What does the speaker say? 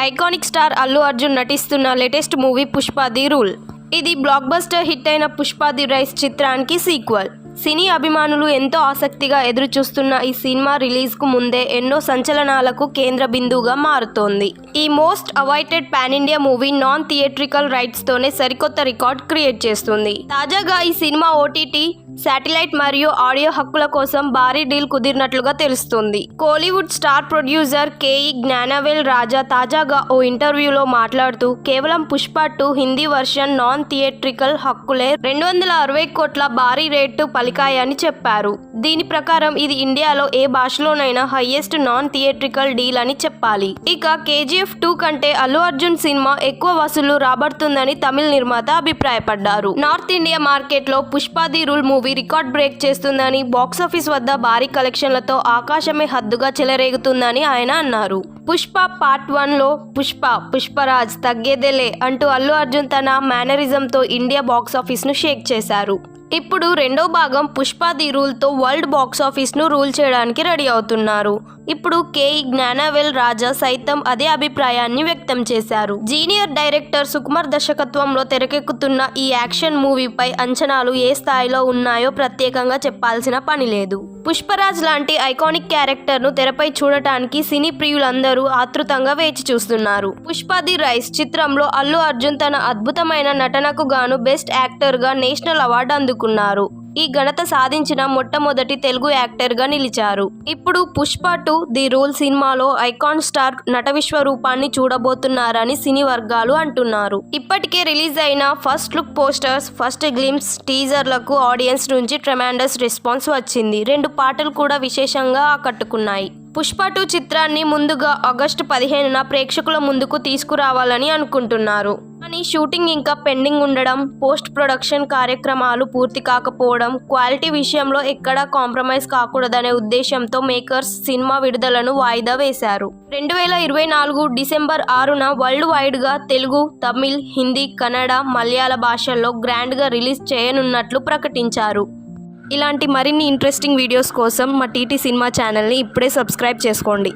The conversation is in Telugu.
ఐకానిక్ స్టార్ అల్లు అర్జున్ నటిస్తున్న latest movie Pushpa the rule. ఇది బ్లాక్ బస్టర్ హిట్ అయిన పుష్ప ది రైస్ చిత్రానికి సీక్వెల్. సినీ అభిమానులు ఎంతో ఆసక్తిగా ఎదురుచూస్తున్న ఈ సినిమా రిలీజ్కు ముందే ఎన్నో సంచలనాలకు కేంద్ర బిందువుగా మారుతోంది. ఈ most awaited pan India movie non theatrical రైట్స్తోనే సరికొత్త రికార్డ్ క్రియేట్ చేస్తుంది. తాజాగా ఈ సినిమా ఓటీటీ, శాటిలైట్ మరియు ఆడియో హక్కుల కోసం భారీ డీల్ కుదిరినట్లుగా తెలుస్తుంది. Kollywood star producer K E Gnanavel Raja తాజాగా ఓ ఇంటర్వ్యూలో మాట్లాడుతూ కేవలం Pushpa 2 Hindi version non theatrical హక్కులే 260 కోట్ల భారీ రేటు పలికాయని చెప్పారు. దీని ప్రకారం ఇది ఇండియాలో ఏ భాషలోనైనా హైయెస్ట్ నాన్ థియేట్రికల్ డీల్ అని చెప్పాలి. ఇక KGF 2 కంటే అల్లు అర్జున్ సినిమా ఎక్కువ వసూళ్లు రాబడుతుందని తమిళ నిర్మాత అభిప్రాయపడ్డారు. నార్త్ ఇండియా మార్కెట్లో Pushpa the rule movie record break చేస్తుందని, బాక్సాఫీస్ వద్ద భారీ కలెక్షన్లతో ఆకాశమే హద్దుగా చెలరేగుతుందని ఆయన అన్నారు. పుష్ప పార్ట్ 1లో పుష్పరాజ్ తగ్గేదేలే అంటూ అల్లు అర్జున్ తన మేనరిజంతో ఇండియా బాక్సాఫీస్ను షేక్ చేశారు. ఇప్పుడు రెండో భాగం పుష్ప ది రూల్తో వరల్డ్ బాక్సాఫీస్ను రూల్ చేయడానికి రెడీ అవుతున్నారు. ఇప్పుడు కేఈ జ్ఞానవేల్ రాజా సైతం అదే అభిప్రాయాన్ని వ్యక్తం చేశారు. జీనియర్ డైరెక్టర్ సుకుమార్ దర్శకత్వంలో తెరకెక్కుతున్న ఈ యాక్షన్ మూవీపై అంచనాలు ఏ స్థాయిలో ఉన్నాయో ప్రత్యేకంగా చెప్పాల్సిన పని లేదు. పుష్పరాజ్ లాంటి ఐకానిక్ క్యారెక్టర్ను తెరపై చూడటానికి సినీ ప్రియులందరూ ఆతృతంగా వేచి చూస్తున్నారు. పుష్ప ది రైస్ చిత్రంలో అల్లు అర్జున్ తన అద్భుతమైన నటనకు గాను బెస్ట్ యాక్టర్గా నేషనల్ అవార్డు అందుకున్నారు. ఈ ఘనత సాధించిన మొట్టమొదటి తెలుగు యాక్టర్గా నిలిచారు. ఇప్పుడు పుష్ప 2 ది రూల్ సినిమాలో ఐకాన్ స్టార్ నట విశ్వరూపాన్ని చూడబోతున్నారని సినీ వర్గాలు అంటున్నారు. ఇప్పటికే రిలీజ్ అయిన first look posters, first glimpse, టీజర్లకు ఆడియన్స్ నుంచి ట్రెమాండస్ రెస్పాన్స్ వచ్చింది. 2 పాటలు కూడా విశేషంగా ఆకట్టుకున్నాయి. పుష్ప 2 చిత్రాన్ని ముందుగా ఆగస్టు 15న ప్రేక్షకుల ముందుకు తీసుకురావాలని అనుకుంటున్నారు. కానీ షూటింగ్ ఇంకా పెండింగ్ ఉండడం, పోస్ట్ ప్రొడక్షన్ కార్యక్రమాలు పూర్తి కాకపోవడం, క్వాలిటీ విషయంలో ఎక్కడా కాంప్రమైజ్ కాకూడదనే ఉద్దేశంతో మేకర్స్ సినిమా విడుదలను వాయిదా వేశారు. 2024 డిసెంబర్ 6న వరల్డ్ వైడ్గా తెలుగు, తమిళ్, హిందీ, కన్నడ, మలయాళ భాషల్లో గ్రాండ్గా రిలీజ్ చేయనున్నట్లు ప్రకటించారు. ఇలాంటి మరిన్ని ఇంట్రెస్టింగ్ వీడియోస్ కోసం మా టీటీ సినిమా ఛానల్ని ఇప్పుడే సబ్స్క్రైబ్ చేసుకోండి.